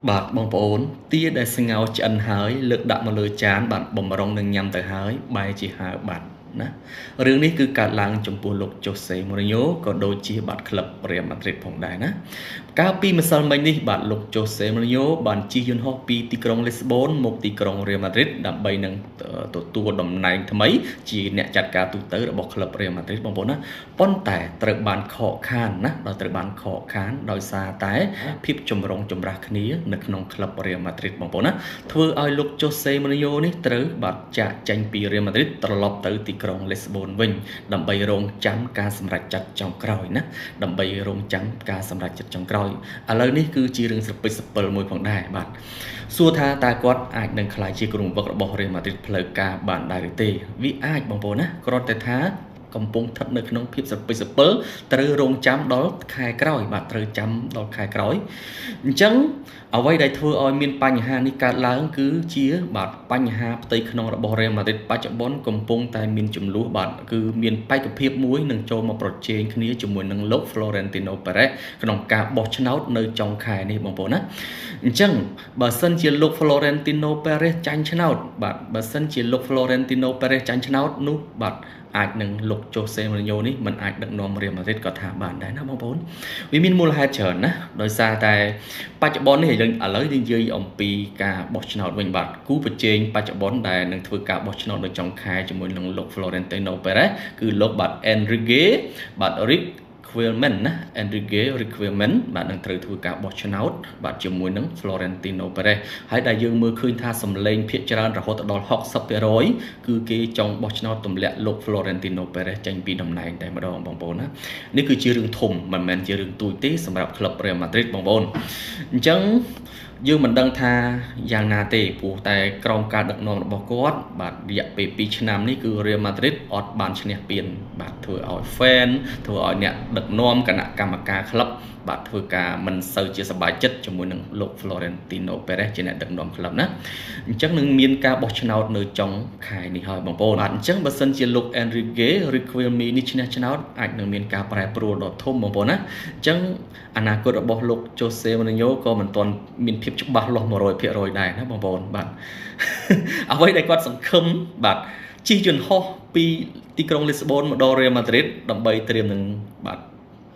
បាទបងប្អូនទាដែលស្ងោរឆ្អិនហើយលើកដាក់មកលើចានបាទបំរុងនឹងញ៉ាំទៅហើយបែរជាហើរបាត់ណារឿងនេះគឺកើតឡើងចំពោះលោកជូសេមូរីញ៉ូក៏ដូចជាបាត់ក្លឹបរ៉េអាល់ម៉ាឌ្រីតផងដែរណាកាលពីម្សិលមិញនេះបាទលោកជូសេមូរីញ៉ូបានជិះយន្តហោះពីទីក្រុងលីស្បូនមកទីក្រុងរ៉េអាល់ម៉ាឌ្រីតដើម្បីនឹងទទួលតំណែងថ្មីជាអ្នកចាត់ការទូតរបស់ក្លឹបរ៉េអាល់ម៉ាឌ្រីតបងប្អូនណាប៉ុន្តែត្រូវបានខកខានណាដោយត្រូវបានខកខានដោយសារតែភាពចម្រុងចម្រាស់គ្នានៅក្នុងក្លឹបរ៉េអាល់ម៉ាឌ្រីតបងប្អូនណាធ្វើឲ្យលោកជូសេមូរីញ៉ូនេះត្រូវបាទចាក់ចេញពីរ៉េអាល់ម៉ាឌ្រីតត្រឡប់ទៅទីក្រុងលីស្បូនវិញដើម្បីរងចាំការសម្រេចចិត្តចុងក្រោយណាដើម្បីរងចាំការសម្រេចចិត្តចុងក្រោយឥឡូវនេះគឺជារឿងស្រពិចសពិលមួយផងដែរបាទសួរថាតើគាត់អាចនឹងក្លាយជាក្រុមវឹករបស់រ៉េអាល់ម៉ាឌ្រីតផ្លូវការបានដែរឬទេវាអាចបងប្អូនណាគ្រាន់តែថាកំពុងស្ថិតនៅក្នុងភាពសពិចសពិលត្រូវរងចាំដល់ខែក្រោយបាទត្រូវចាំដល់ខែក្រោយអញ្ចឹងអ្វីដែលធ្វើឲ្យមានបញ្ហានេះកើតឡើងគឺជាបាទបញ្ហាផ្ទៃក្នុងរបស់ Real Madrid បច្ចុប្បន្នកំពុងតែមានចំនួនបាទគឺមានបេក្ខភាពមួយនឹងចូលមកប្រជែងគ្នាជាមួយនឹងលោក Florentino Perez ក្នុងការបោះឆ្នោតនៅចុងខែនេះបងប្អូនណាអញ្ចឹងបើសិនជាលោក Florentino Perez ចាញ់ឆ្នោតបាទបើសិនជាលោក Florentino Perez ចាញ់ឆ្នោតនោះបាទអាចនឹងលោកជូសេមូរីញ៉ូនេះមិនអាចដឹកនាំរ៉េអាល់ម៉ាឌ្រីតក៏ថាបានដែរណាបងប្អូនវាមានមូលហេតុច្រើនណាដោយសារតែបច្ចុប្បន្ននេះឥឡូវយើងនិយាយអំពីការបោះឆ្នោតវិញបាទគូប្រជែងបច្ចុប្បន្នដែលនឹងធ្វើការបោះឆ្នោតនៅចុងខែជាមួយនឹងលោក Florentino Perez គឺលោកបាទ Enrique បាទ Requelmen ណា Enrique Requelmen បាទនឹងត្រូវធ្វើការបោះឆ្នោតបាទជាមួយនឹង Florentino Perez ហើយដែលយើងមើលឃើញថាសម្លេងភាគច្រើនរហូតដល់ 60% គឺគេចង់បោះឆ្នោតទម្លាក់លោក Florentino Perez ចេញពីតំណែងតែម្ដងបងប្អូនណានេះគឺជារឿងធំមិនមែនជារឿងទូចទេសម្រាប់ក្លឹប Real Madrid បងប្អូនអញ្ចឹងយើងមិនដឹងថាយ៉ាងណាទេព្រោះតែក្រោមការដឹកនាំរបស់គាត់បាទរយៈពេល2ឆ្នាំនេះគឺ Real Madrid អត់បានឈ្នះពានបាទធ្វើឲ្យ fan ធ្វើឲ្យអ្នកដឹកនាំគណៈកម្មការក្លឹបបាទធ្វើការមិនសូវជាសប្បាយចិត្តជាមួយនឹងលោក Florentino Perez ជាអ្នកដឹកនាំក្លឹបណាអញ្ចឹងនឹងមានការបោះឆ្នោតនៅចុងខែនេះហើយបងប្អូនបាទអញ្ចឹងបើសិនជាលោក Enrique Requelme នេះឈ្នះឆ្នោតអាចនឹងមានការប្រែប្រួលដ៏ធំបងប្អូនណាអញ្ចឹងអនាគតរបស់លោក Jose Mourinho ក៏មិនទាន់មានភាពច្បាស់លាស់ 100% ដែរណាបងប្អូនបាទអ្វីដែលគាត់សង្ឃឹមបាទជិះយន្តហោះពីទីក្រុងលីស្បូនមកដល់ Real Madrid ដើម្បីត្រៀមនឹងបាទ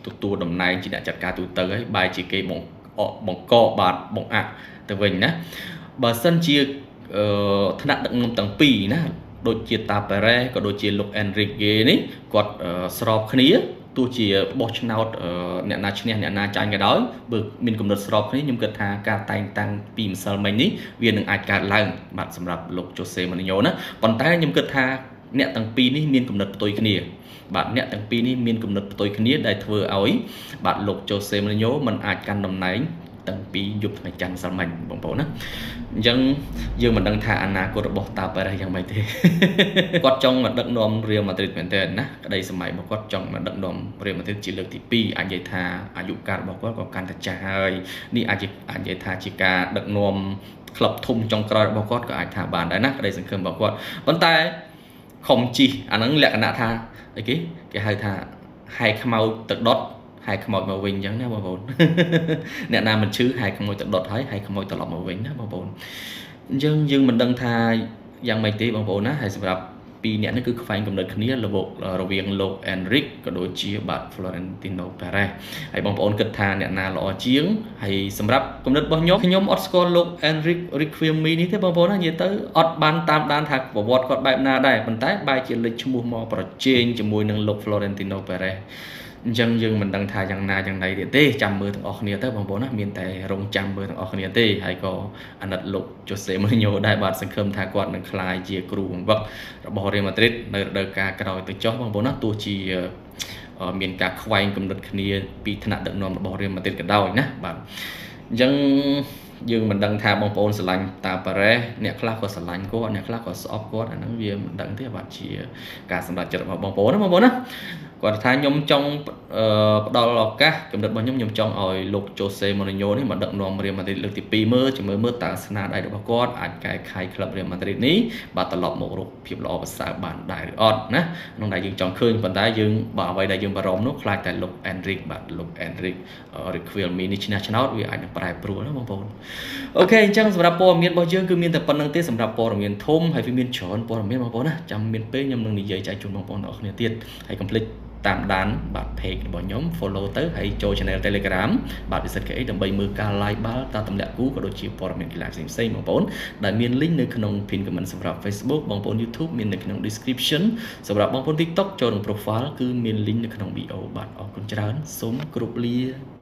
ទទួលតំណែងជាអ្នកចាត់ការទូទៅហើយបែរជាគេបង្កបាទបង្អាក់ទៅវិញណាបើសិនជាថ្នាក់ដឹកនាំទាំងពីរណាដូចជាតាប៉េរ៉េក៏ដូចជាលោក Enrique នេះគាត់ស្របគ្នាទោះជាបោះឆ្នោតអ្នកណាឈ្នះអ្នកណាចាញ់ក៏ដោយបើមានគំនិតស្របគ្នាខ្ញុំគិតថាការតែងតាំងពីម្សិលមិញនេះវានឹងអាចកើតឡើងបាទសម្រាប់លោក Jose Mourinho ណាប៉ុន្តែខ្ញុំគិតថាអ្នកទាំងពីរនេះមានគំនិតផ្ទុយគ្នាបាទអ្នកទាំងពីរនេះមានគំនិតផ្ទុយគ្នាដែលធ្វើឲ្យបាទលោក Jose Mourinho មិនអាចកាន់តំណែងតាំងពីយប់ថ្ងៃច័ន្ទម្សិលមិញបងប្អូនណាអញ្ចឹងយើងមិនដឹងថាអនាគតរបស់តាប៉េរ៉េយ៉ាងម៉េចទេគាត់ចង់មកដឹកនាំ Real Madrid មែនទេណាក្តីសម័យរបស់គាត់ចង់មកដឹកនាំ Real Madrid ជាលើកទី2អាចនិយាយថាអាយុកាលរបស់គាត់ក៏កាន់តែចាស់ហើយនេះអាចនិយាយថាជាការដឹកនាំក្លឹបធំចុងក្រោយរបស់គាត់ក៏អាចថាបានដែរណាក្តីសង្ឃឹមរបស់គាត់ប៉ុន្តែខំជីអាហ្នឹងលក្ខណៈថាអីគេហៅថាហែកខ្មោចទឹកដុតហែកខ្មោចមកវិញអញ្ចឹងណាបងប្អូនអ្នកណាមិនឈឺហែកខ្មោចទឹកដុតហើយហែកខ្មោចត្រឡប់មកវិញណាបងប្អូនអញ្ចឹងយើងមិនដឹងថាយ៉ាងម៉េចទេបងប្អូនណាហើយសម្រាប់ពីរអ្នកនេះគឺខ្វែងគំនិតគ្នារវាងលោក Enrique ក៏ដូចជាបាទ Florentino Perez ហើយបងប្អូនគិតថាអ្នកណាល្អជាងហើយសម្រាប់គំនិតរបស់ខ្ញុំអត់ស្គាល់លោក Enrique Requelme នេះទេបងប្អូនណានិយាយទៅអត់បានតាមដានថាប្រវត្តិគាត់បែបណាដែរប៉ុន្តែបែរជាលេចឈ្មោះមកប្រជែងជាមួយនឹងលោក Florentino Perezអញ្ចឹងយើងមិនដឹងថាយ៉ាងណាយ៉ាងណីទៀតទេចាំមើលទាំងអស់គ្នាទៅបងប្អូនណាមានតែរងចាំមើលទាំងអស់គ្នាទេហើយក៏អាណិតលោក Jose Mourinho ដែរបាទសង្ឃឹមថាគាត់នឹងក្លាយជាគ្រូបង្វឹករបស់ Real Madrid នៅរដូវកាលក្រោយទៅចុះបងប្អូនណាទោះជាមានការខ្វែងគំនិតគ្នាពីថ្នាក់ដឹកនាំរបស់ Real Madrid ក៏ដោយណាបាទអញ្ចឹងយើងមិនដឹងថាបងប្អូនស្រឡាញ់តាប៉ារ៉េអ្នកខ្លះក៏ស្រឡាញ់គាត់អ្នកខ្លះក៏ស្អប់គាត់អាហ្នឹងវាមិនដឹងទេបាទជាការសម្រេចចិត្តរបស់បងប្អូនណាបងប្អូនណាគាត់ថាខ្ញុំចង់ផ្ដល់ឱកាសគំនិតរបស់ខ្ញុំចង់ឲ្យលោក Jose Mourinho នេះមកដឹកនាំ Real Madrid លើកទី2មើលតើស្នាដៃរបស់គាត់អាចកែខៃក្លឹប Real Madrid នេះបាទត្រឡប់មករកភាពល្អប្រសើរបានដែរឬអត់ណាក្នុងដែលយើងចង់ឃើញប៉ុន្តែយើងបើអ្វីដែលយើងបារម្ភនោះខ្លាចតែលោក Enrique បាទលោក Enrique Requelme នេះឈ្នះឆ្នោតវាអាចនឹងប្រែប្រួលណាបងប្អូន អូខេអញ្ចឹងសម្រាប់ព័ត៌មានរបស់យើងគឺមានតែប៉ុណ្្នឹងទេសម្រាប់ព័ត៌មានធំហើយវាមានច្រើនព័ត៌មានបងប្អូនណាចាំមានពេលខ្ញុំនឹងនិយាយចែកជូនបងប្អូនទាំងអស់គ្នាទៀតហើយកុំភ្លេចតាមដានបាទ page របស់ខ្ញុំ follow ទៅហើយចូល channel Telegram បាទ Visit KH ដើម្បីមើលការ live បាល់តាមទម្លាក់គូក៏ដូចជាព័ត៌មានកីឡាផ្សេងៗបងប្អូនដែលមាន link នៅក្នុង pin comment សម្រាប់ Facebook បងប្អូន YouTube មាននៅក្នុង description សម្រាប់បងប្អូន TikTok ចូលក្នុង profile គឺមាន link នៅក្នុង bio បាទអរគុណច្រើនសូមគោរពលា